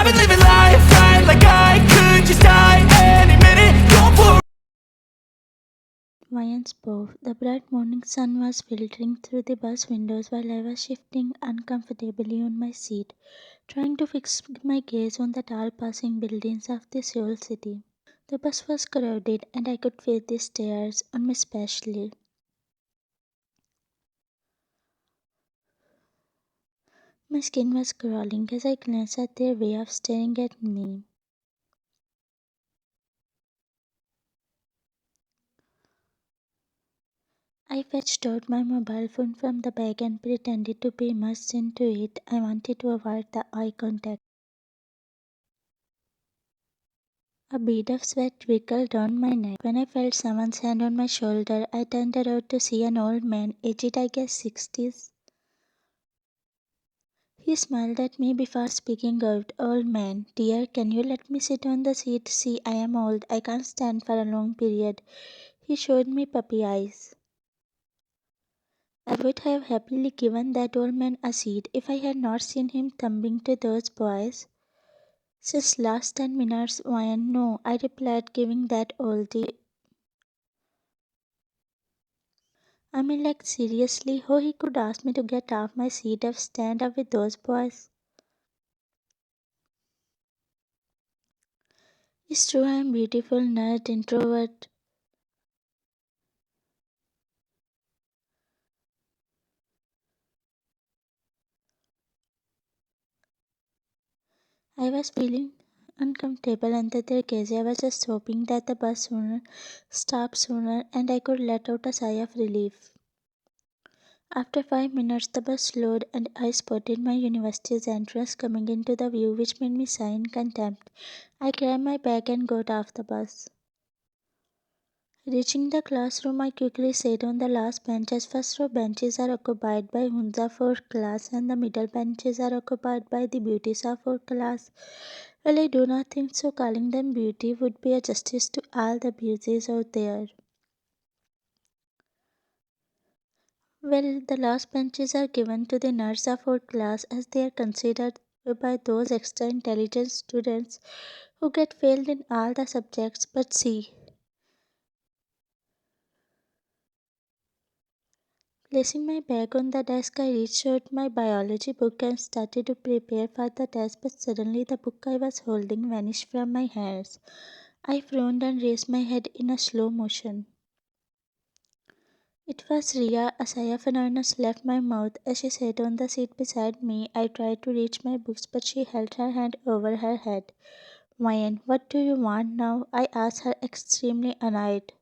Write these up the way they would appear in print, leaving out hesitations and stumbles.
I've been living life right like I could just die any minute. Going for Once above, the bright morning sun was filtering through the bus windows while I was shifting uncomfortably on my seat, trying to fix my gaze on the tall passing buildings of the Seoul city. The bus was crowded and I could feel the stares on me especially. My skin was crawling as I glanced at their way of staring at me. I fetched out my mobile phone from the bag and pretended to be immersed into it. I wanted to avoid the eye contact. A bead of sweat trickled down my neck when I felt someone's hand on my shoulder. I turned around to see an old man, aged I guess 60s. He smiled at me before speaking out. Old man, dear, can you let me sit on the seat? See, I am old. I can't stand for a long period. He showed me puppy eyes. I would have happily given that old man a seat if I had not seen him thumping to those boys. Since last 10 minutes, why no, I replied, giving that oldie. I mean, like, seriously, how he could ask me to get off my seat and stand up with those boys? It's true, I am beautiful, nerd, introvert. I was feeling uncomfortable under their gaze. I was just hoping that the bus sooner stopped sooner and I could let out a sigh of relief. After 5 minutes, the bus slowed and I spotted my university's entrance coming into the view, which made me sigh in contempt. I grabbed my bag and got off the bus. Reaching the classroom, I quickly sat on the last bench as first row benches are occupied by Hunza for class and the middle benches are occupied by the beauties of our class. Well, I do not think so. Calling them beauty would be a justice to all the beauties out there. Well, the last benches are given to the nerds of our class as they are considered by those extra intelligent students who get failed in all the subjects. But see, placing my bag on the desk, I reached out my biology book and started to prepare for the test. But suddenly, the book I was holding vanished from my hands. I frowned and raised my head in a slow motion. It was Ria. A sigh of annoyance left my mouth as she sat on the seat beside me. I tried to reach my books, but she held her hand over her head. Mayan, what do you want now? I asked her, extremely annoyed.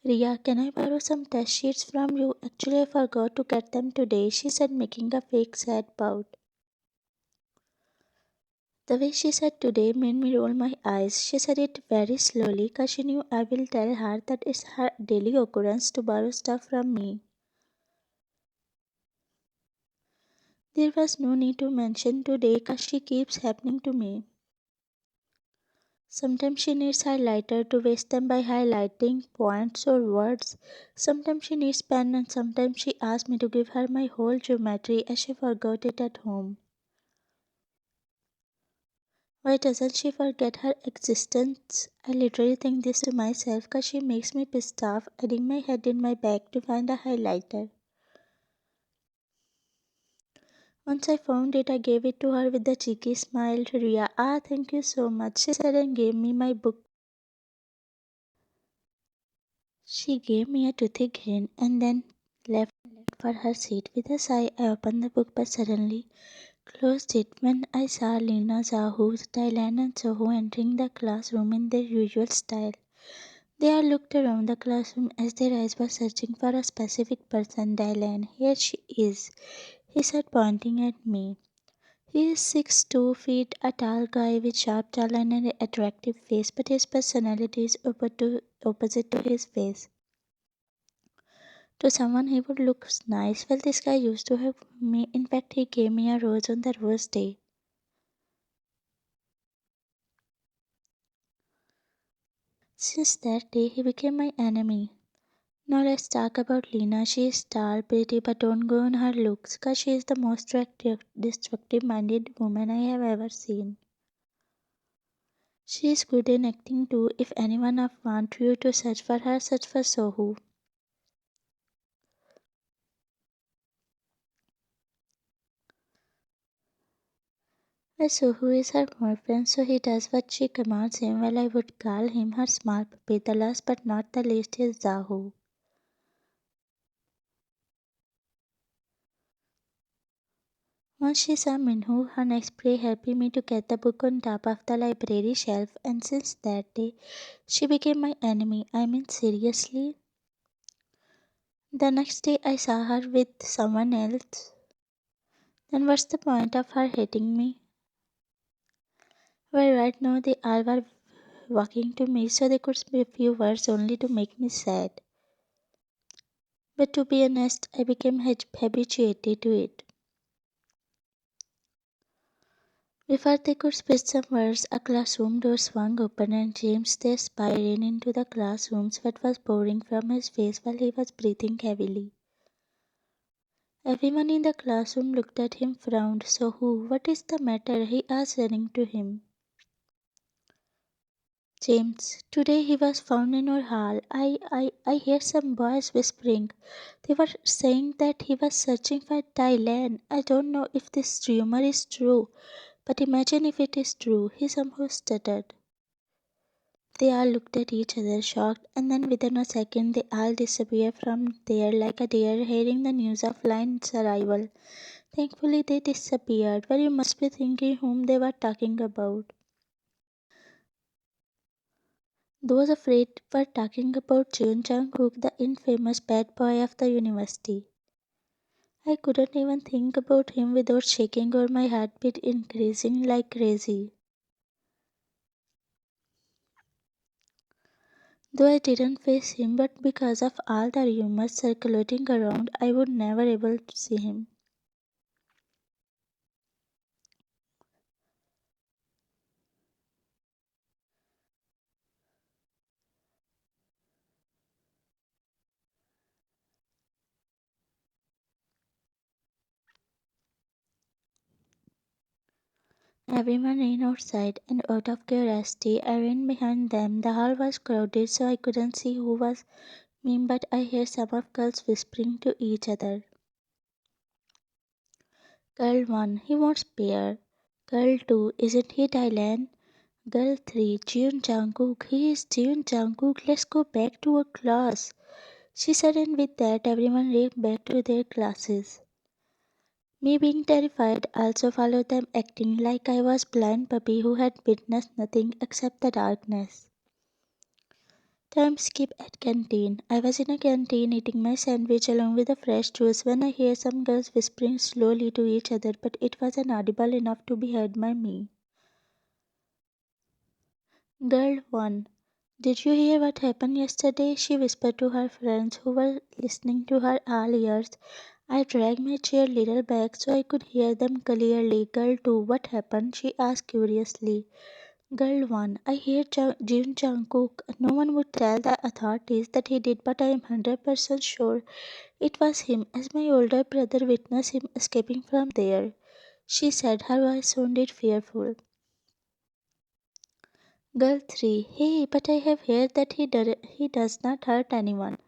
Ria, can I borrow some test sheets from you? Actually, I forgot to get them today, she said, making a fake sad pout. The way she said today made me roll my eyes. She said it very slowly because she knew I will tell her that it's her daily occurrence to borrow stuff from me. There was no need to mention today because she keeps happening to me. Sometimes she needs highlighter to waste them by highlighting points or words. Sometimes she needs pen and sometimes she asks me to give her my whole geometry as she forgot it at home. Why doesn't she forget her existence? I literally think this to myself because she makes me pissed off, hiding my head in my bag to find a highlighter. Once I found it, I gave it to her with a cheeky smile. Ria, thank you so much, she said and gave me my book. She gave me a toothy grin and then left for her seat. With a sigh, I opened the book but suddenly closed it when I saw Lina, Zahu, Thailand, and Sohu entering the classroom in their usual style. They all looked around the classroom as their eyes were searching for a specific person. Dylan, here she is, he said, pointing at me. He is 6'2" a tall guy with sharp jawline and an attractive face, but his personality is opposite to his face. To someone he would look nice. Well, this guy used to have me. In fact, he gave me a rose on the rose day. Since that day, he became my enemy. Now let's talk about Lena. She is tall, pretty, but don't go on her looks, cause she is the most destructive-minded woman I have ever seen. She is good in acting too. If anyone of want you to search for her, search for Sohu. Well, Sohu is her boyfriend, so he does what she commands him. Well, I would call him her small puppy. The last but not the least is Zahu. Once she saw Minhu, her next prey helping me to get the book on top of the library shelf, and since that day, she became my enemy. I mean, seriously. The next day, I saw her with someone else. Then what's the point of her hating me? Well, right now, they all were walking to me, so they could speak a few words only to make me sad. But to be honest, I became habituated to it. Before they could speak some words, a classroom door swung open and James, the spy, ran into the classroom. Sweat was pouring from his face while he was breathing heavily. Everyone in the classroom looked at him, frowned. So who? What is the matter? He asked, running to him. James, today he was found in our hall. I hear some boys whispering. They were saying that he was searching for Thailand. I don't know if this rumor is true, but imagine if it is true. He somehow stuttered. They all looked at each other, shocked, and then within a second they all disappeared from there like a deer hearing the news of lion's arrival. Thankfully they disappeared. Well, you must be thinking whom they were talking about. Those afraid were talking about Jeonjungkook, the infamous bad boy of the university. I couldn't even think about him without shaking or my heartbeat increasing like crazy. Though I didn't face him, but because of all the rumors circulating around, I would never able to see him. Everyone ran outside, and out of curiosity, I ran behind them. The hall was crowded, so I couldn't see who was me, but I heard some of girls whispering to each other. Girl 1, he won't spare. Girl 2, isn't he Thailand? Girl 3, Jeon Jungkook, he is Jeon Jungkook, let's go back to our class. She said, and with that, everyone ran back to their classes. Me being terrified also followed them, acting like I was blind puppy who had witnessed nothing except the darkness. Time skip at canteen. I was in a canteen eating my sandwich along with a fresh juice when I hear some girls whispering slowly to each other, but it was inaudible enough to be heard by me. Girl 1. Did you hear what happened yesterday? She whispered to her friends who were listening to her all ears. I dragged my chair little back so I could hear them clearly. Girl 2. What happened? She asked curiously. Girl 1. I hear Jin Jungkook. No one would tell the authorities that he did, but I am 100% sure it was him, as my older brother witnessed him escaping from there. She said, her voice sounded fearful. Girl 3. Hey, but I have heard that he does not hurt anyone.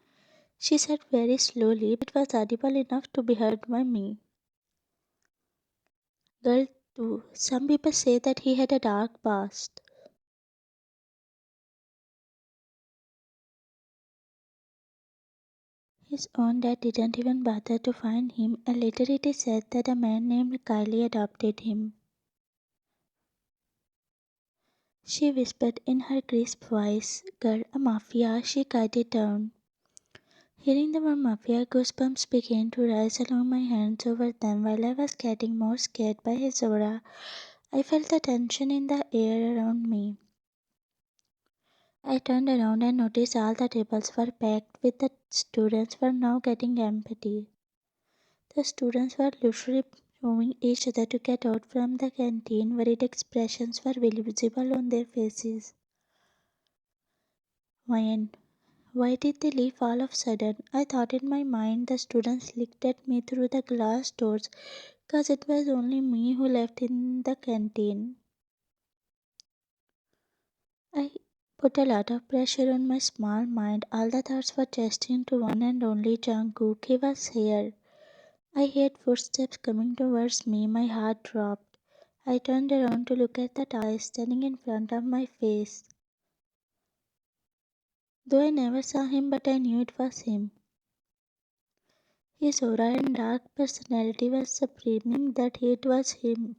She said very slowly, but it was audible enough to be heard by me. Girl 2. Some people say that he had a dark past. His own dad didn't even bother to find him, and later it is said that a man named Kylie adopted him. She whispered in her crisp voice, Girl, a mafia, she guided down. Hearing the word mafia, goosebumps began to rise along my hands over them while I was getting more scared by his aura. I felt the tension in the air around me. I turned around and noticed all the tables were packed with the students were now getting empty. The students were literally moving each other to get out from the canteen. Worried expressions were visible on their faces. When Why did they leave all of a sudden? I thought in my mind the students looked at me through the glass doors, 'cause it was only me who left in the canteen. I put a lot of pressure on my small mind. All the thoughts were chasing to one and only Jungkook. He was here. I heard footsteps coming towards me. My heart dropped. I turned around to look at the guy standing in front of my face. Though I never saw him, but I knew it was him. His aura and dark personality was screaming that it was him.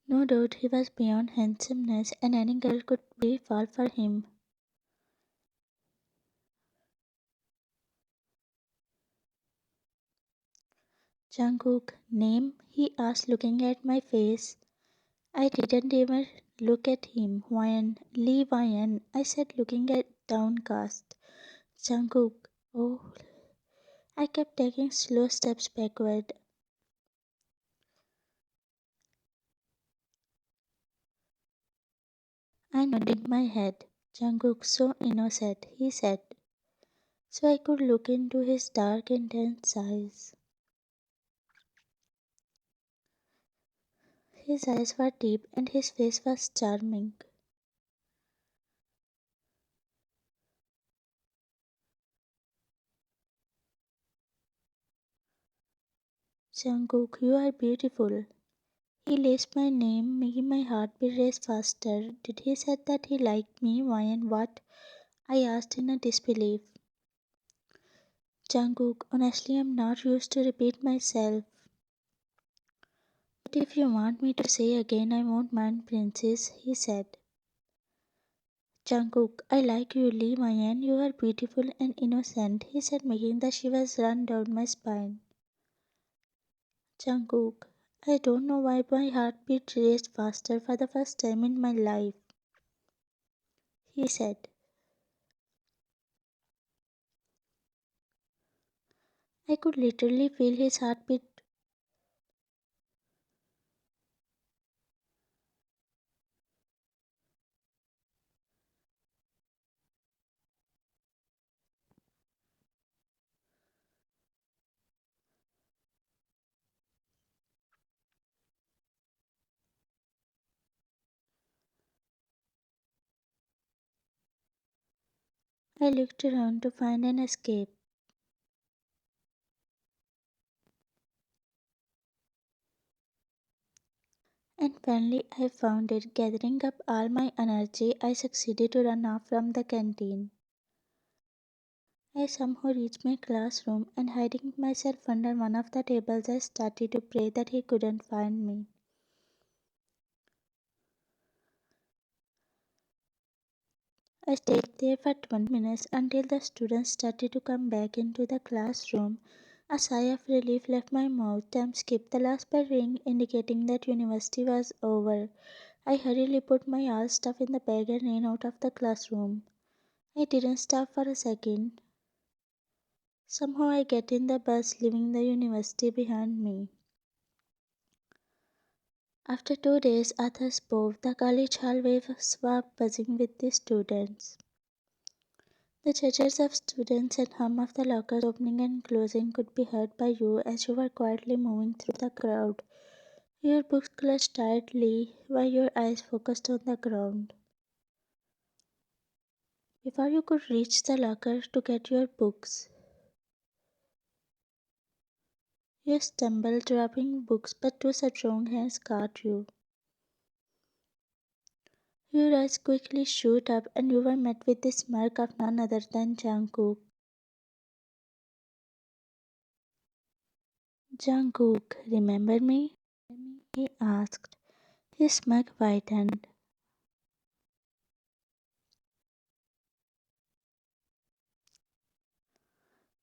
No doubt he was beyond handsomeness, and any girl could be fall for him. Jungkook, name? He asked, looking at my face. I didn't even look at him. Wyan, Lee Wyan, I said, looking at downcast. Jungkook, oh. I kept taking slow steps backward. I nodded my head. Jungkook, so innocent, he said, so I could look into his dark, intense eyes. His eyes were deep and his face was charming. Jungkook, you are beautiful. He lisped my name, making my heartbeat race faster. Did he say that he liked me? Why and what? I asked in a disbelief. Jungkook, honestly, I'm not used to repeat myself. But if you want me to say again, I won't mind, princess, he said. Jungkook, I like you, Lee Mayan. You are beautiful and innocent, he said, making the shivers run down my spine. Jungkook, I don't know why my heartbeat raced faster for the first time in my life, he said. I could literally feel his heartbeat. I looked around to find an escape. And finally, I found it. Gathering up all my energy, I succeeded to run off from the canteen. I somehow reached my classroom and hiding myself under one of the tables, I started to pray that he couldn't find me. I stayed there for 20 minutes until the students started to come back into the classroom. A sigh of relief left my mouth. Time skipped. The last bell rang, indicating that university was over. I hurriedly put my all stuff in the bag and ran out of the classroom. I didn't stop for a second. Somehow I get in the bus, leaving the university behind me. After 2 days, others both, the college hallways were buzzing with the students. The chatters of students and hum of the lockers opening and closing could be heard by you as you were quietly moving through the crowd, your books clutched tightly while your eyes focused on the ground. Before you could reach the locker to get your books, you stumbled, dropping books, but two strong hands caught you. Your eyes quickly shoot up, and you were met with the smirk of none other than Jungkook. Jungkook, remember me? He asked. His smirk widened.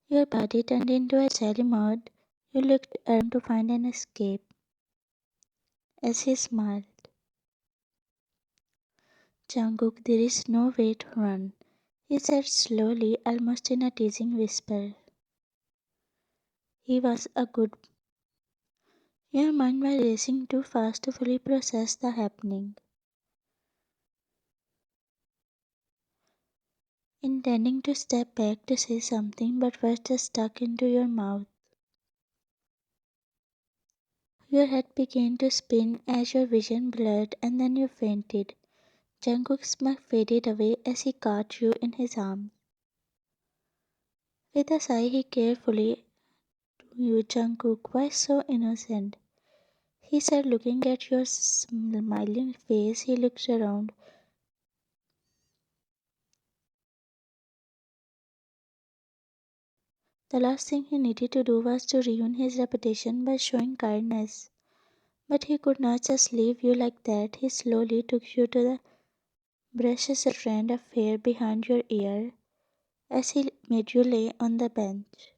Your body turned into a jelly mode. You looked around to find an escape. As he smiled, Jungkook, there is no way to run, he said slowly, almost in a teasing whisper. He was a good. Your mind was racing too fast to fully process the happening. intending to step back to say something but words just stuck into your mouth. Your head began to spin as your vision blurred and then you fainted. Jungkook's smile faded away as he caught you in his arms. With a sigh, he carefully you, Jungkook, why so innocent? He said, looking at your smiling face. He looked around. The last thing he needed to do was to ruin his reputation by showing kindness. But he could not just leave you like that. He slowly took you to the brushed a strand of hair behind your ear as he made you lay on the bench.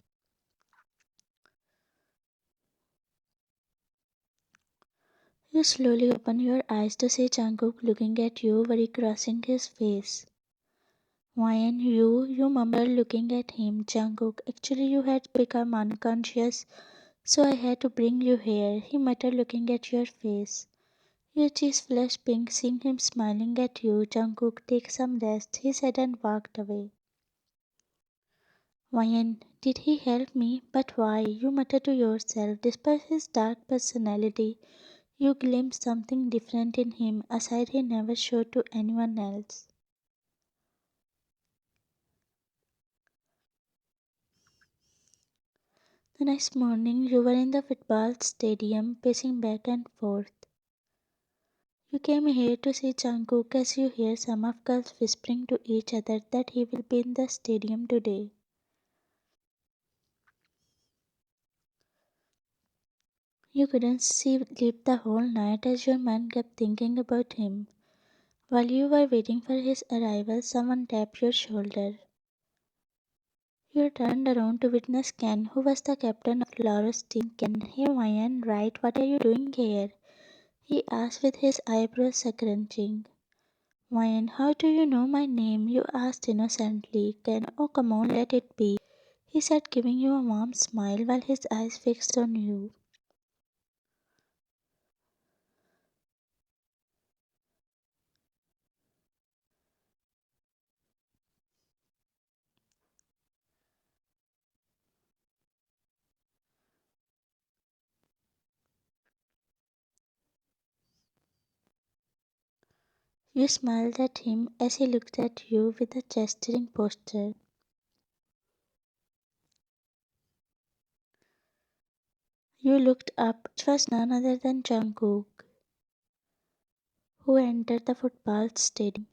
You slowly opened your eyes to see Jungkook looking at you, worry crossing his face. Why and you mumbled looking at him. Jungkook, actually you had become unconscious, so I had to bring you here, he muttered looking at your face. Your cheeks flushed pink seeing him smiling at you. Jungkook, take some rest, he said and walked away. Why did he help me? But why? You muttered to yourself. Despite his dark personality, you glimpsed something different in him, a side he never showed to anyone else. The next morning, you were in the football stadium, pacing back and forth. You came here to see Jungkook as you hear some of girls whispering to each other that he will be in the stadium today. You couldn't sleep the whole night as your mind kept thinking about him. While you were waiting for his arrival, someone tapped your shoulder. You turned around to witness Ken, who was the captain of Laura's team. Ken, hey Ryan, right, what are you doing here? He asked with his eyebrows scrunching. Ryan, how do you know my name? You asked innocently. Ken, oh come on, let it be. He said, giving you a warm smile while his eyes fixed on you. You smiled at him as he looked at you with a gesturing posture. You looked up. It was none other than Jungkook, who entered the football stadium.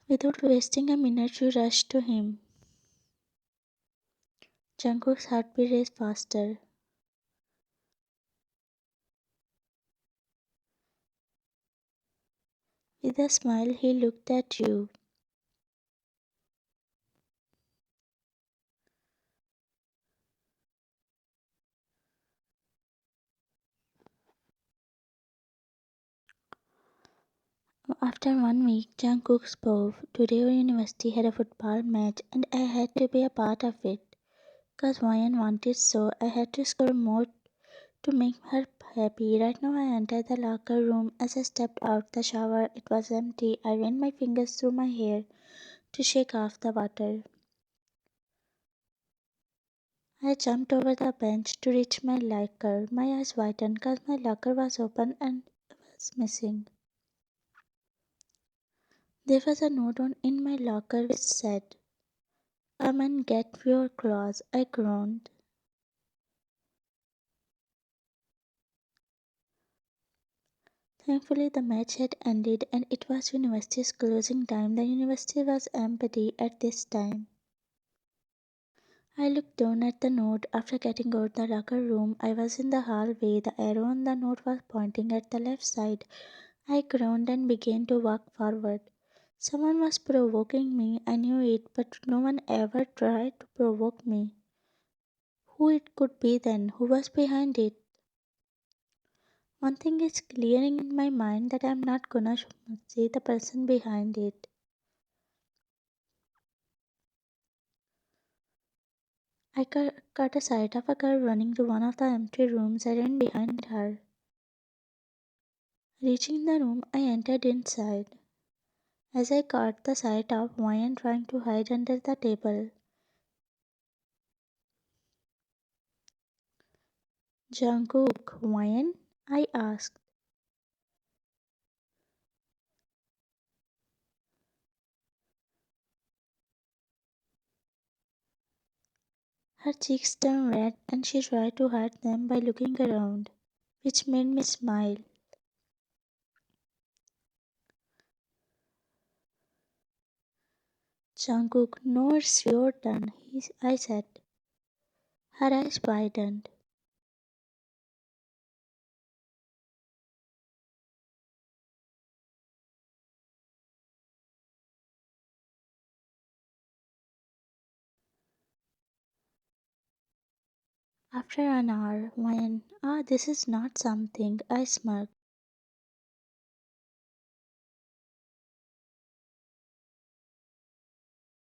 Without wasting a minute, you rushed to him. Jungkook's heartbeat raced faster. With a smile, he looked at you. After 1 week, Jungkook spoke. Today our university had a football match and I had to be a part of it. Cause Ryan wanted so, I had to score more to make her happy. Right now I entered the locker room. As I stepped out the shower, it was empty. I ran my fingers through my hair to shake off the water. I jumped over the bench to reach my locker. My eyes widened cause my locker was open and was missing. There was a note on in my locker which said, come and get your clothes. I groaned. Thankfully, the match had ended and it was university's closing time. The university was empty at this time. I looked down at the note. After getting out the locker room, I was in the hallway. The arrow on the note was pointing at the left side. I groaned and began to walk forward. Someone was provoking me. I knew it, but no one ever tried to provoke me. Who it could be then? Who was behind it? One thing is clearing in my mind that I'm not gonna see the person behind it. I caught a sight of a girl running to one of the empty rooms. I ran behind her. Reaching the room, I entered inside. as I caught the sight of Ryan trying to hide under the table. Jungkook, Ryan? I asked. Her cheeks turned red and she tried to hide them by looking around, which made me smile. Jungkook, no, it's your turn, I said. Her eyes widened. After an hour, when, this is not something, I smirked.